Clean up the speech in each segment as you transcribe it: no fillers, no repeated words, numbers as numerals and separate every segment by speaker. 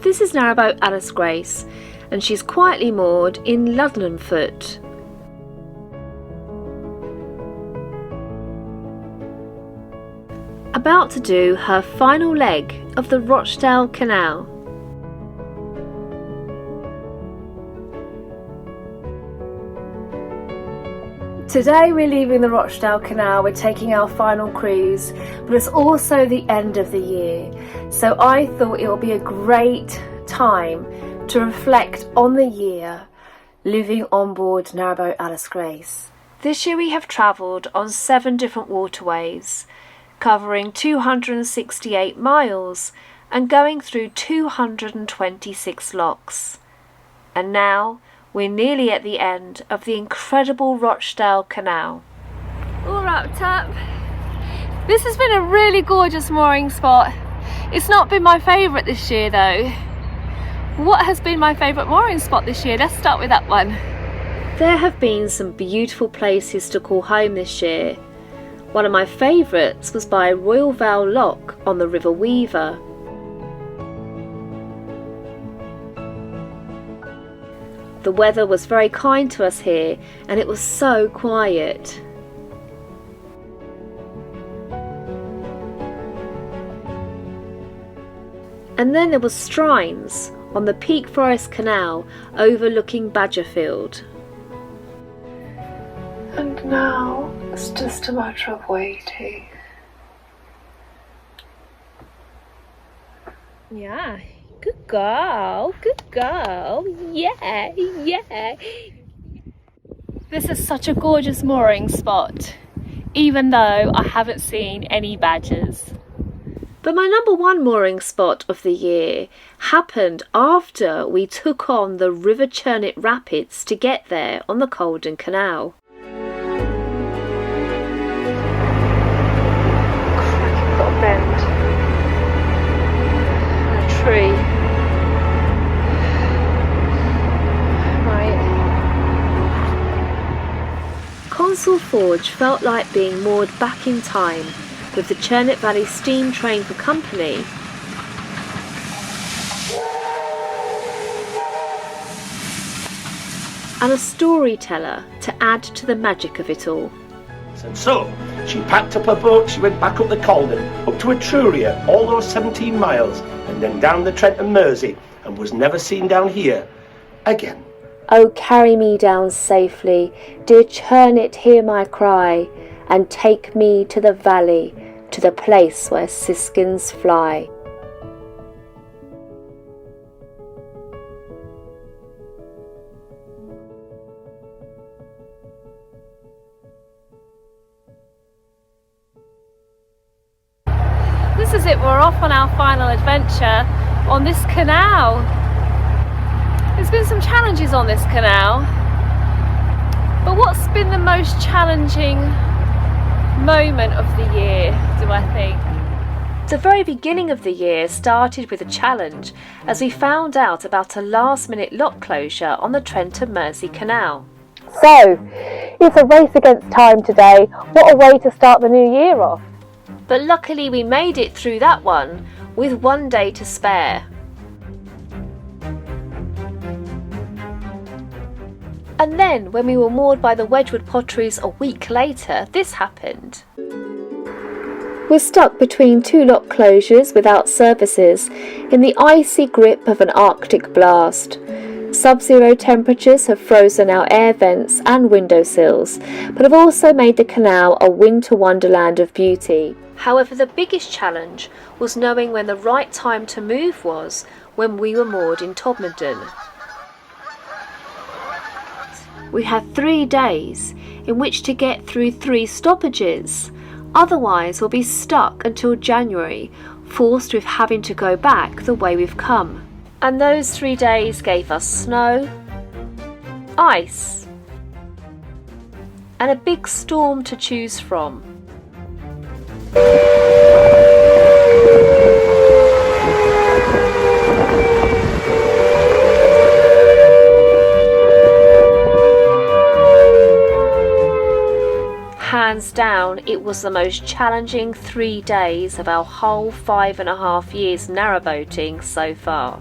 Speaker 1: This is Narrowboat Alice Grace, and she's quietly moored in Ludlandfoot. About to do her final leg of the Rochdale Canal. Today we're leaving the Rochdale Canal, we're taking our final cruise, but it's also the end of the year, so I thought it would be a great time to reflect on the year living on board Narrowboat Alice Grace. This year we have travelled on 7 different waterways, covering 268 miles and going through 226 locks. And now we're nearly at the end of the incredible Rochdale Canal. All wrapped up. This has been a really gorgeous mooring spot. It's not been my favourite this year though. What has been my favourite mooring spot this year? Let's start with that one. There have been some beautiful places to call home this year. One of my favourites was by Royal Vale Lock on the River Weaver. The weather was very kind to us here and it was so quiet. And then there was Strines on the Peak Forest Canal overlooking Badgerfield. And now it's just a matter of waiting. Yeah. Good girl, good girl, yeah, yeah. This is such a gorgeous mooring spot, even though I haven't seen any badgers. But my number one mooring spot of the year happened after we took on the River Churnet Rapids to get there on the Colden Canal. Cracking got a bend. And a tree. Console Forge felt like being moored back in time with the Churnet Valley steam train for company and a storyteller to add to the magic of it all.
Speaker 2: And so she packed up her boat, she went back up the Calden, up to Etruria, all those 17 miles, and then down the Trent and Mersey, and was never seen down here again.
Speaker 1: Oh, carry me down safely, dear Churnet, hear my cry, and take me to the valley, to the place where siskins fly. This is it, we're off on our final adventure on this canal. There's been some challenges on this canal, but what's been the most challenging moment of the year, do I think? The very beginning of the year started with a challenge as we found out about a last-minute lock closure on the Trent and Mersey Canal. So, it's a race against time today. What a way to start the new year off. But luckily we made it through that one with 1 day to spare. And then, when we were moored by the Wedgwood Potteries a week later, this happened. We're stuck between 2 lock closures without services in the icy grip of an Arctic blast. Sub-zero temperatures have frozen our air vents and windowsills, but have also made the canal a winter wonderland of beauty. However, the biggest challenge was knowing when the right time to move was when we were moored in Todmorden. We had 3 days in which to get through 3 stoppages. Otherwise we'll be stuck until January, forced with having to go back the way we've come. And those 3 days gave us snow, ice, and a big storm to choose from. Hands down, it was the most challenging 3 days of our whole 5.5 years narrowboating so far.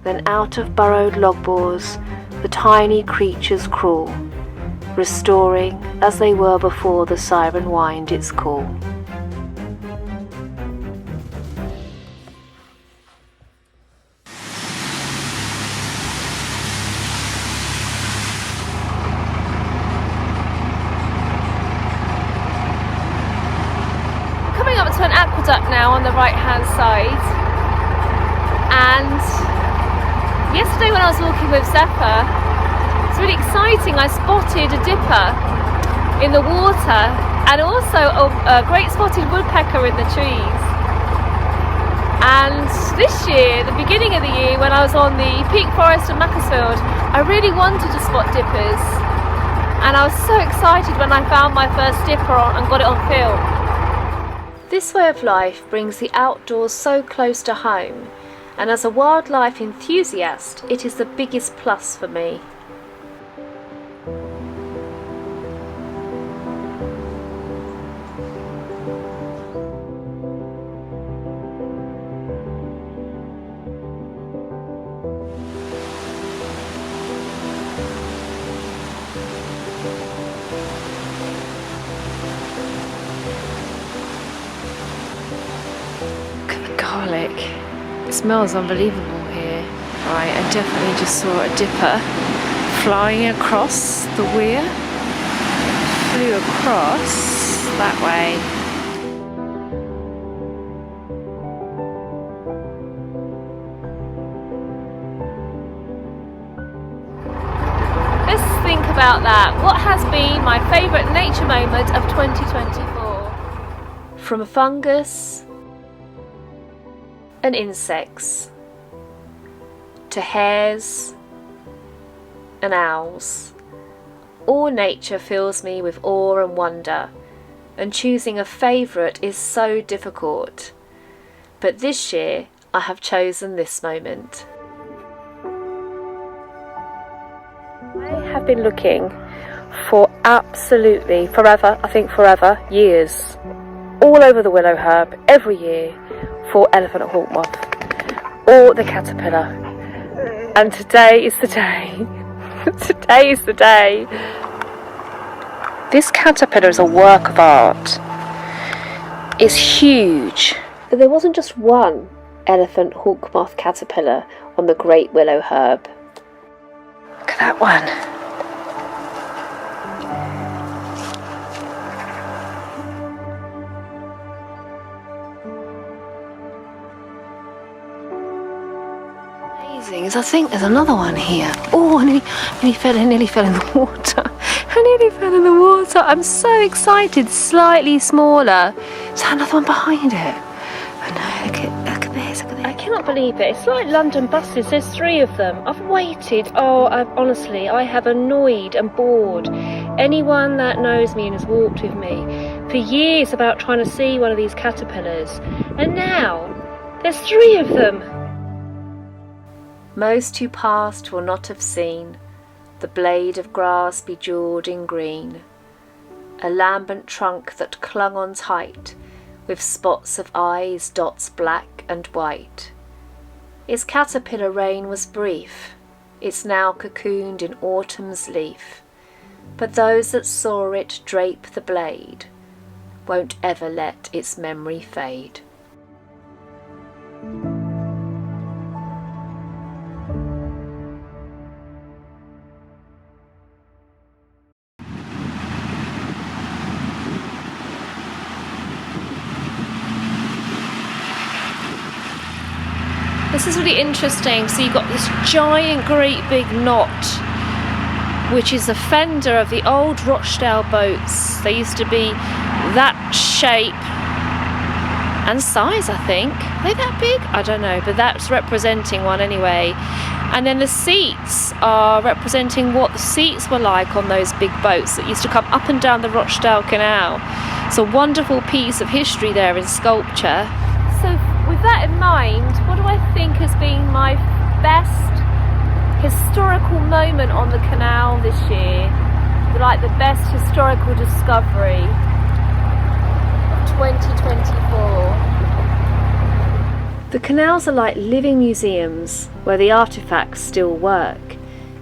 Speaker 1: Then out of burrowed log bores the tiny creatures crawl, restoring as they were before the siren whined its call. Coming up to an aqueduct now on the right hand side, and yesterday when I was walking with Zephyr, it's really exciting. I spotted a dipper in the water and also a great spotted woodpecker in the trees. And this year, the beginning of the year, when I was on the Peak Forest of Macclesfield, I really wanted to spot dippers, and I was so excited when I found my first dipper and got it on film. This way of life brings the outdoors so close to home, and as a wildlife enthusiast, it is the biggest plus for me. Look at the garlic. It smells unbelievable here. Right, I definitely just saw a dipper flying across the weir. Flew across that way. Let's think about that. What has been my favourite nature moment of 2024? From fungus and insects to hares and owls, all nature fills me with awe and wonder, and choosing a favourite is so difficult. But this year I have chosen this moment. I have been looking for absolutely forever, years, all over the willow herb, every year, for elephant hawk moth or the caterpillar, and today is the day. Today is the day. This caterpillar is a work of art. It's huge. But there wasn't just one elephant hawk moth caterpillar on the great willow herb. Look at that one. Is I think there's another one here. Oh, I nearly fell in the water. I nearly fell in the water. I'm so excited. Slightly smaller. Is there another one behind it? Oh no, look at this. I cannot believe it. It's like London buses. There's 3 of them. I've waited. Honestly, I have annoyed and bored anyone that knows me and has walked with me for years about trying to see one of these caterpillars. And now, there's 3 of them. Most who passed will not have seen the blade of grass bejewelled in green, a lambent trunk that clung on tight, with spots of eyes, dots black and white. Its caterpillar reign was brief, it's now cocooned in autumn's leaf, but those that saw it drape the blade won't ever let its memory fade. This is really interesting. So you've got this giant, great big knot, which is a fender of the old Rochdale boats. They used to be that shape and size, I think. Are they that big? I don't know, but that's representing one anyway. And then the seats are representing what the seats were like on those big boats that used to come up and down the Rochdale Canal. It's a wonderful piece of history there in sculpture. So with that in mind, what do I think has been my best historical moment on the canal this year? Like the best historical discovery of 2024. The canals are like living museums where the artefacts still work,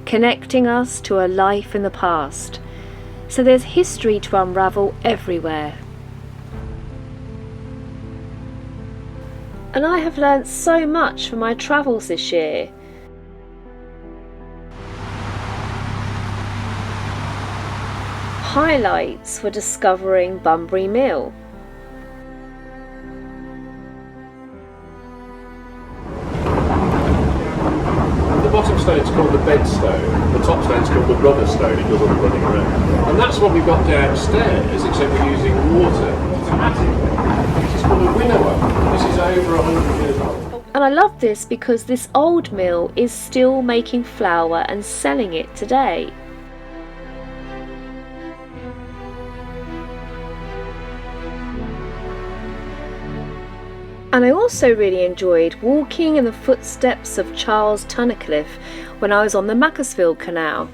Speaker 1: connecting us to a life in the past. So there's history to unravel everywhere. And I have learnt so much from my travels this year. Highlights were discovering Bunbury Mill.
Speaker 3: The bottom stone's called the bed stone, the top stone's called the rudder stone, it does all the running around. And that's what we've got downstairs, except we're using water. It's an attic. This is called a winnower. This is over 100 years old.
Speaker 1: And I love this because this old mill is still making flour and selling it today. And I also really enjoyed walking in the footsteps of Charles Tunnicliffe when I was on the Macclesfield Canal.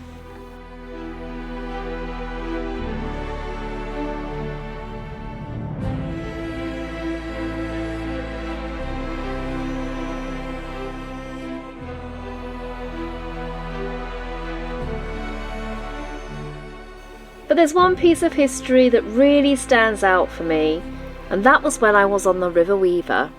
Speaker 1: But there's one piece of history that really stands out for me, and that was when I was on the River Weaver.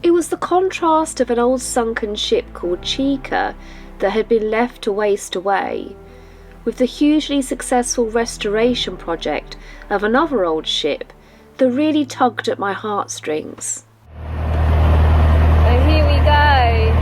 Speaker 1: It was the contrast of an old sunken ship called Chica that had been left to waste away, with the hugely successful restoration project of another old ship that really tugged at my heartstrings. And here we go.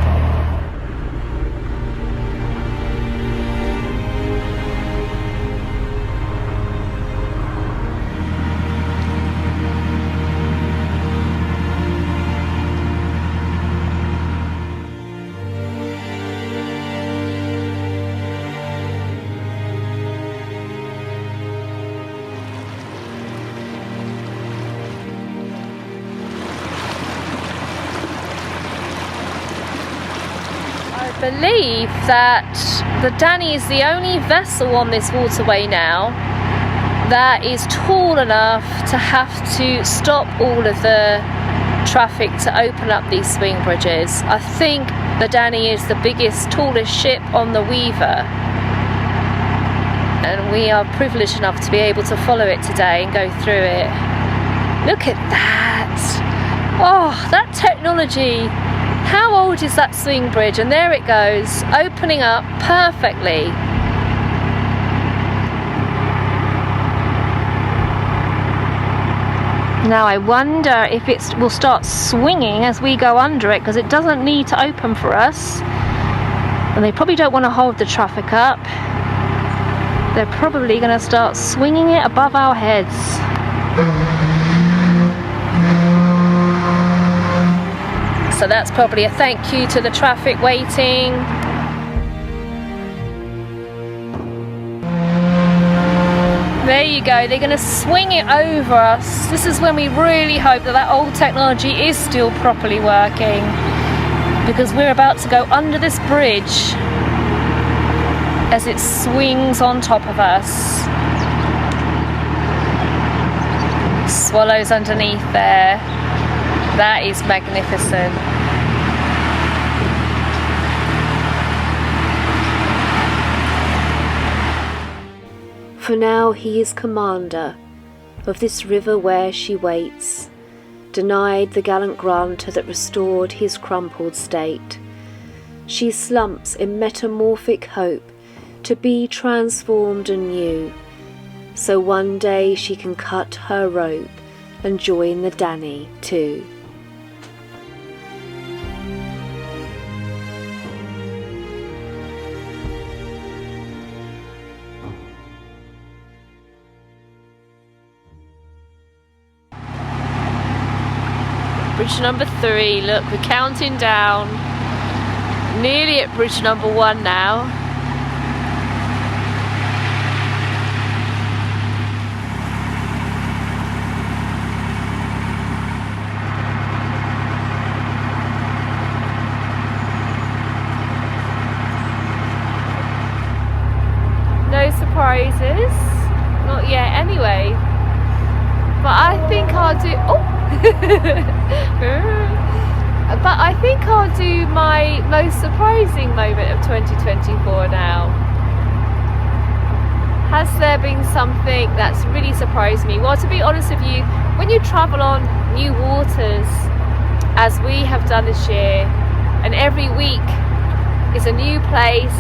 Speaker 1: I believe that the Dany is the only vessel on this waterway now that is tall enough to have to stop all of the traffic to open up these swing bridges. I think the Dany is the biggest, tallest ship on the Weaver, and we are privileged enough to be able to follow it today and go through it. Look at that! Oh, that technology! How old is that swing bridge? And there it goes, opening up perfectly. Now I wonder if it will start swinging as we go under it, because it doesn't need to open for us. And they probably don't want to hold the traffic up. They're probably going to start swinging it above our heads. So that's probably a thank you to the traffic waiting. There you go, they're going to swing it over us. This is when we really hope that that old technology is still properly working, because we're about to go under this bridge as it swings on top of us. Swallows underneath there. That is magnificent. For now he is commander of this river where she waits, denied the gallant granter that restored his crumpled state. She slumps in metamorphic hope to be transformed anew, so one day she can cut her rope and join the Dany too. Bridge number 3, look, we're counting down. Nearly at bridge number 1 now. No surprises, not yet anyway. I'll do. Oh, but I think I'll do my most surprising moment of 2024 now. Has there been something that's really surprised me? Well, to be honest with you, when you travel on new waters, as we have done this year, and every week is a new place,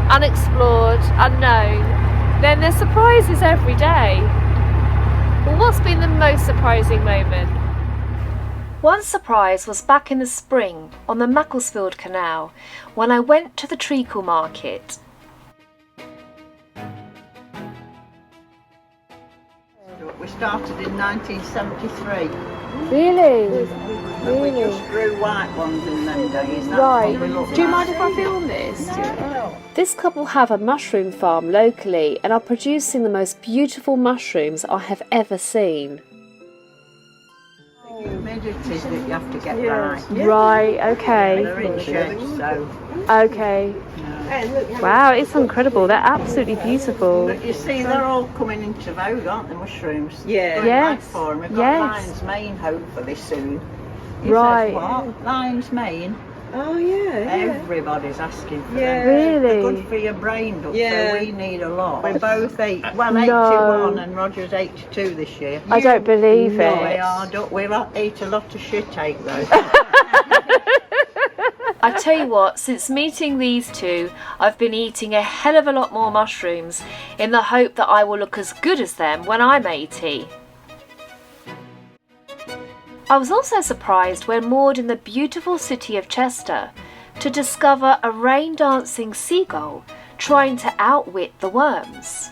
Speaker 1: unexplored, unknown, then there's surprises every day. Well, what's been the most surprising moment? One surprise was back in the spring on the Macclesfield Canal when I went to the treacle market.
Speaker 4: We started in 1973.
Speaker 1: Really?
Speaker 4: And we just grew white ones in them days. That's
Speaker 1: Right.
Speaker 4: what we looked
Speaker 1: Do you
Speaker 4: like.
Speaker 1: mind if I film this? This couple have a mushroom farm locally and are producing the most beautiful mushrooms I have ever seen.
Speaker 4: The humidity that you have to get right.
Speaker 1: Right, okay.
Speaker 4: They're in sheds, so.
Speaker 1: Okay. Wow, it's incredible. They're absolutely beautiful.
Speaker 4: But you see, they're all coming into vogue, aren't they, mushrooms?
Speaker 5: Yeah.
Speaker 4: Going
Speaker 1: Yes.
Speaker 4: back for 'em. We've got
Speaker 1: Yes.
Speaker 4: Lion's Mane hopefully soon. He
Speaker 1: Right.
Speaker 4: Says, what? Lion's Mane?
Speaker 5: Oh yeah.
Speaker 4: Everybody's asking for
Speaker 5: Yeah.
Speaker 4: them.
Speaker 1: Really?
Speaker 4: They're good for your brain, but
Speaker 5: Yeah.
Speaker 4: so we need a lot. We're both 81
Speaker 1: No.
Speaker 4: and Roger's 82 this year.
Speaker 1: I don't believe
Speaker 4: We
Speaker 1: it.
Speaker 4: are, we've eat a lot of shit though.
Speaker 1: I tell you what, since meeting these two, I've been eating a hell of a lot more mushrooms in the hope that I will look as good as them when I'm 80. I was also surprised when moored in the beautiful city of Chester to discover a rain-dancing seagull trying to outwit the worms.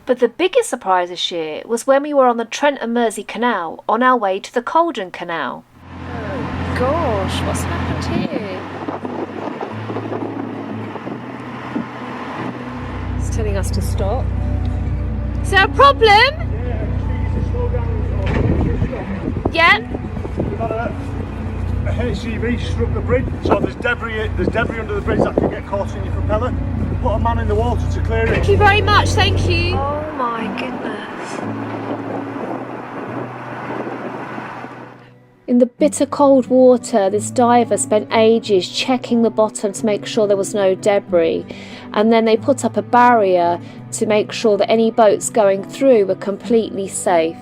Speaker 1: But the biggest surprise this year was when we were on the Trent and Mersey Canal on our way to the Colden Canal. Oh gosh, what's happened here? It's telling us to stop. Is there a problem? Yeah.
Speaker 6: We've had a HCV struck the bridge, so there's debris under the bridge that can get caught in your propeller. Put a man in the water to clear it.
Speaker 1: Thank you very much, thank you. Oh my goodness. In the bitter cold water, this diver spent ages checking the bottom to make sure there was no debris, and then they put up a barrier to make sure that any boats going through were completely safe.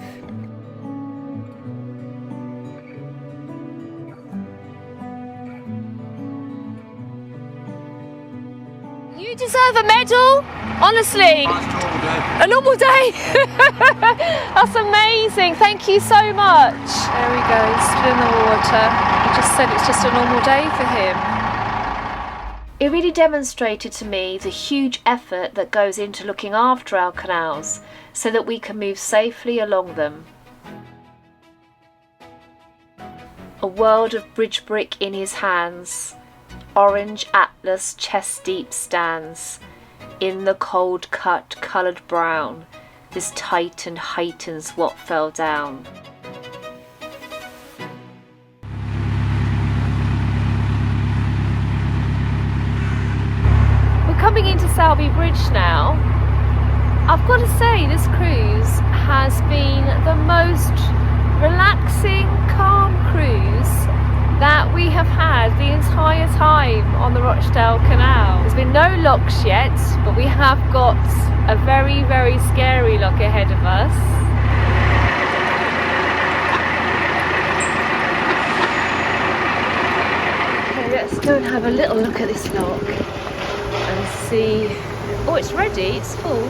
Speaker 1: You deserve a medal, honestly. A normal day. That's amazing. Thank you so much. There we go, still in the water. He just said it's just a normal day for him. It really demonstrated to me the huge effort that goes into looking after our canals so that we can move safely along them. A world of bridge brick in his hands. Orange atlas chest deep stands. In the cold cut coloured brown, this titan heightens what fell down. We're coming into Selby Bridge now. I've got to say, this cruise has been the most relaxing, calm cruise that we have had the entire time on the Rochdale Canal. There's been no locks yet, but we have got a very, very scary lock ahead of us. Okay, let's go and have a little look at this lock and see. Oh, it's ready, it's full,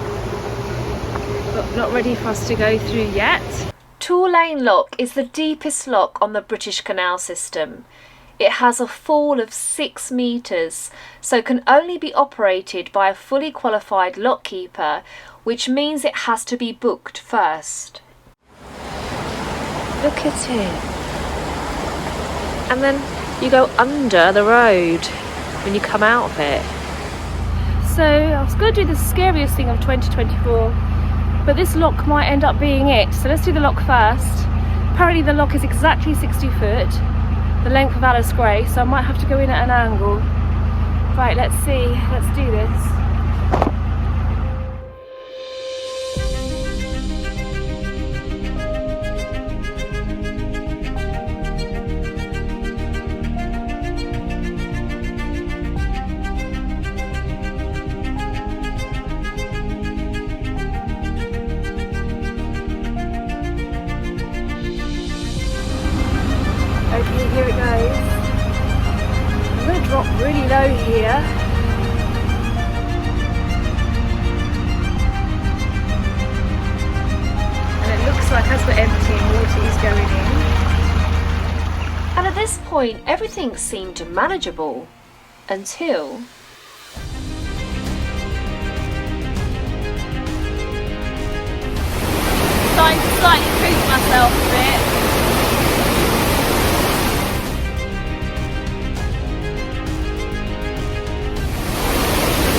Speaker 1: but not ready for us to go through yet. Tour Lane Lock is the deepest lock on the British Canal system. It has a fall of 6 metres, so can only be operated by a fully qualified lockkeeper, which means it has to be booked first. Look at it. And then you go under the road when you come out of it. So I was going to do the scariest thing of 2024, but this lock might end up being it. So let's do the lock first. Apparently the lock is exactly 60 foot, the length of Alice Gray, so I might have to go in at an angle. Right, let's see, let's do this. Okay, here it goes. I'm going to drop really low here. And it looks like as we're emptying, water is going in.
Speaker 5: And at this point, everything seemed manageable until...
Speaker 1: Starting to slightly poop myself a bit.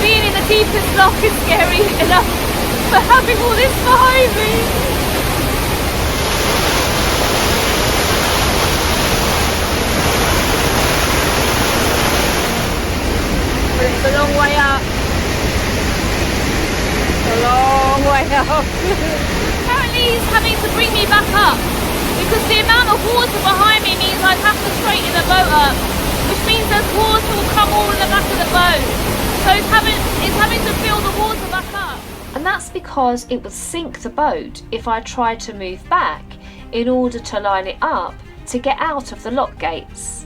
Speaker 1: Being in the deepest lock is scary enough for having all this behind me. But it's a long way up. It's a long way up. Apparently he's having to bring me back up because the amount of water behind me means I'd have to straighten the boat up, which means there's water will come all in the back of the boat. So it's having to fill the water back up.
Speaker 5: And that's because it would sink the boat if I tried to move back in order to line it up to get out of the lock gates.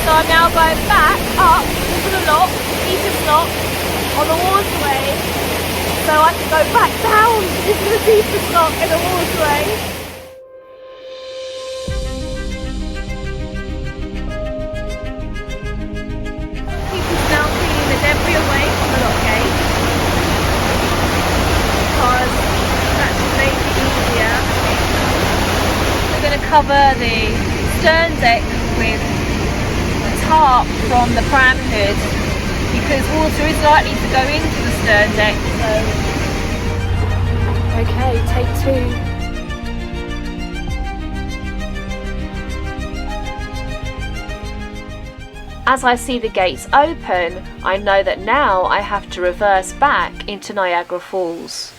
Speaker 1: So I'm now going back up into the lock, deepest lock, on the waterway, so I can go back down into the deepest lock in the waterway. People's now cleaning the debris away from the lock gate because that should make it easier. We're going to cover the stern deck with a tarp from the pram hood because water is likely to go into the stern deck. So, okay, take two.
Speaker 5: As I see the gates open, I know that now I have to reverse back into Niagara Falls.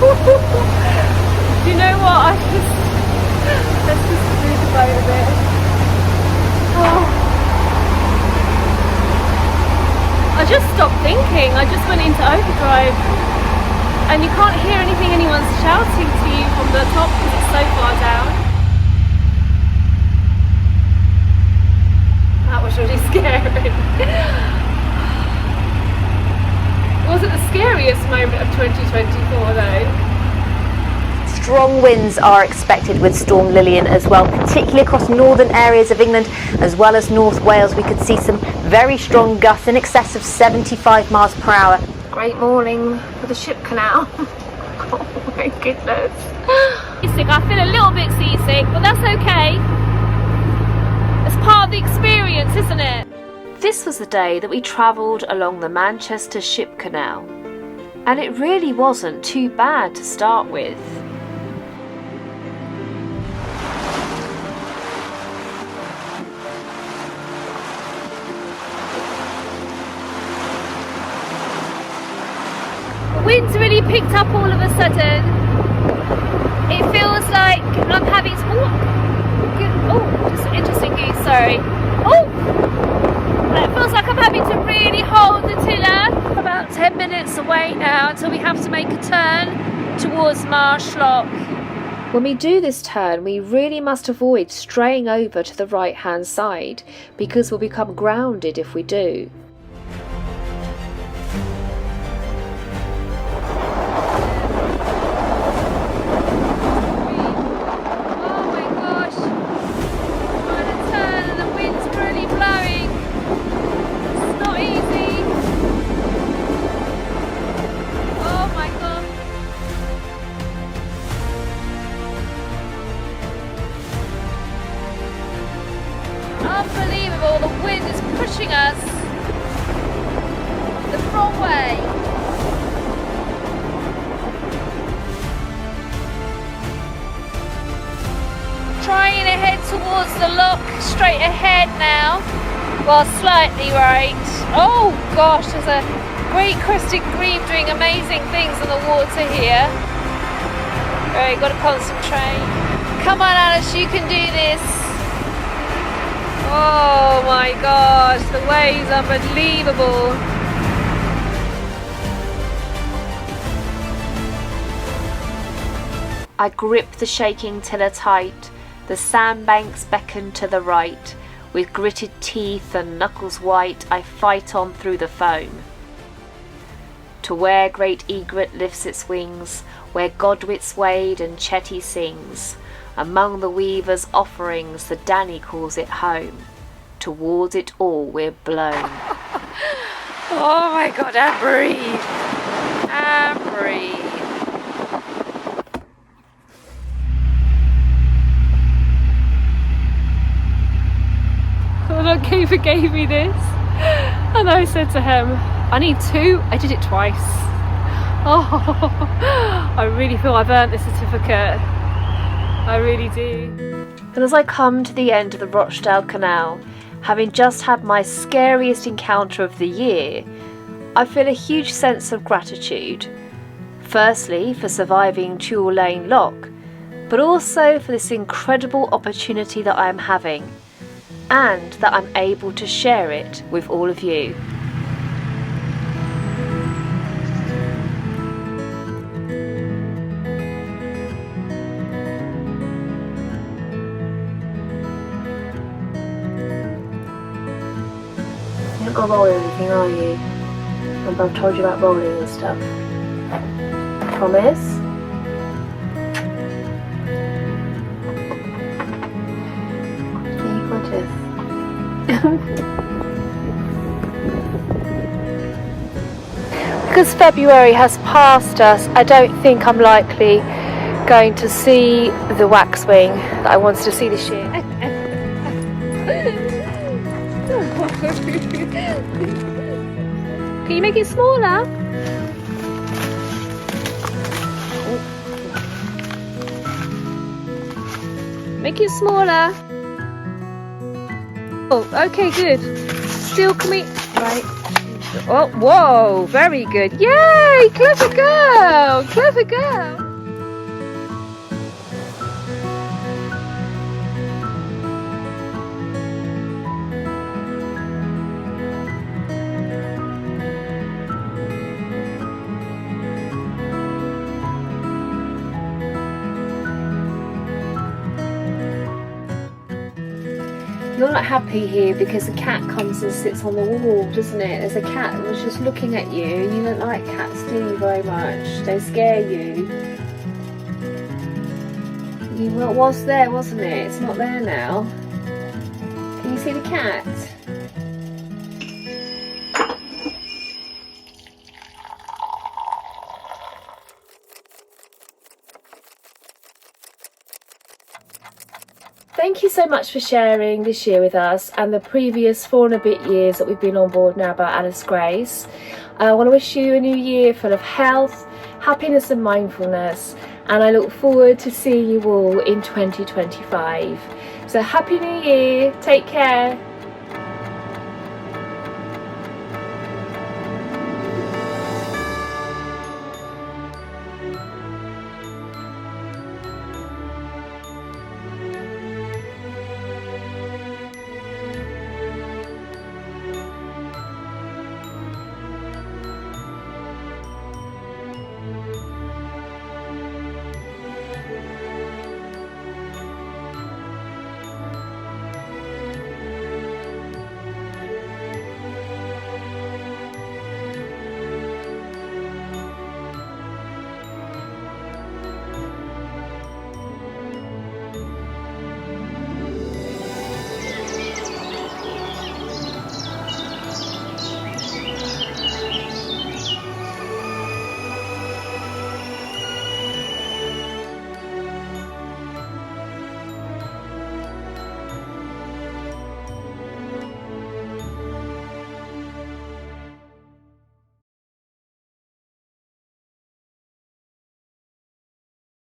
Speaker 1: Do you know what? Let's just move the boat a bit. Oh. I just stopped thinking. I just went into overdrive, and you can't hear anything anyone's shouting to you from the top because it's so far down. That was really scary. Was it the scariest moment of 2024 though?
Speaker 7: Strong winds are expected with Storm Lillian as well, particularly across northern areas of England as well as North Wales. We could see some very strong gusts in excess of 75 miles per hour.
Speaker 1: Great morning for the ship canal. Oh my goodness. I feel a little bit seasick, but that's okay. It's part of the experience, isn't it?
Speaker 5: This was the day that we travelled along the Manchester Ship Canal, and it really wasn't too bad to start with.
Speaker 1: Wind's really picked up all of a sudden. It feels like I'm having just interesting goose, sorry. It feels like I'm having to really hold the tiller. About 10 minutes
Speaker 5: away now until we have to make a turn towards Marsh Lock. When we do this turn, we really must avoid straying over to the right hand side because we'll become grounded if we do. Unbelievable, the wind is pushing us the wrong way. Trying to head towards the lock, straight ahead now, well, slightly right. Oh gosh, there's a great crested grebe doing amazing things in the water here. Right, got to concentrate. Come on Alice, you can do this. Oh my gosh, the waves are unbelievable. I grip the shaking tiller tight, the sandbanks beckon to the right, with gritted teeth and knuckles white I fight on through the foam. To where great egret lifts its wings, where Godwit's wade and Chetty sings, among the weaver's offerings the Dany calls it home. Towards it all we're blown. Oh my god, and breathe. And breathe. The keeper gave me this and I said to him, I need 2. I did it twice. Oh, I really feel I've earned this certificate. I really do. And as I come to the end of the Rochdale Canal, having just had my scariest encounter of the year, I feel a huge sense of gratitude. Firstly, for surviving Tule Lane Lock, but also for this incredible opportunity that I am having, and that I'm able to share it with all of you.
Speaker 1: You're not gonna roll anything, are you? I've told you about rolling and stuff. Promise? Yeah, you got it. Because February has passed us, I don't think I'm likely going to see the waxwing that I wanted to see this year. Can you make it smaller? Make it smaller. Oh, okay, good. Still coming. Right. Oh, whoa, very good. Yay, clever girl, clever girl. You're not happy here because the cat comes and sits on the wall, doesn't it? There's a cat that was just looking at you. You don't like cats, do you, very much? They scare you. It was there, wasn't it? It's not there now. Can you see the cat? Thank you so much for sharing this year with us and the previous 4 and a bit years that we've been on board now about Alice Grace. I want to wish you a new year full of health, happiness and mindfulness, and I look forward to seeing you all in 2025. So happy new year, take care.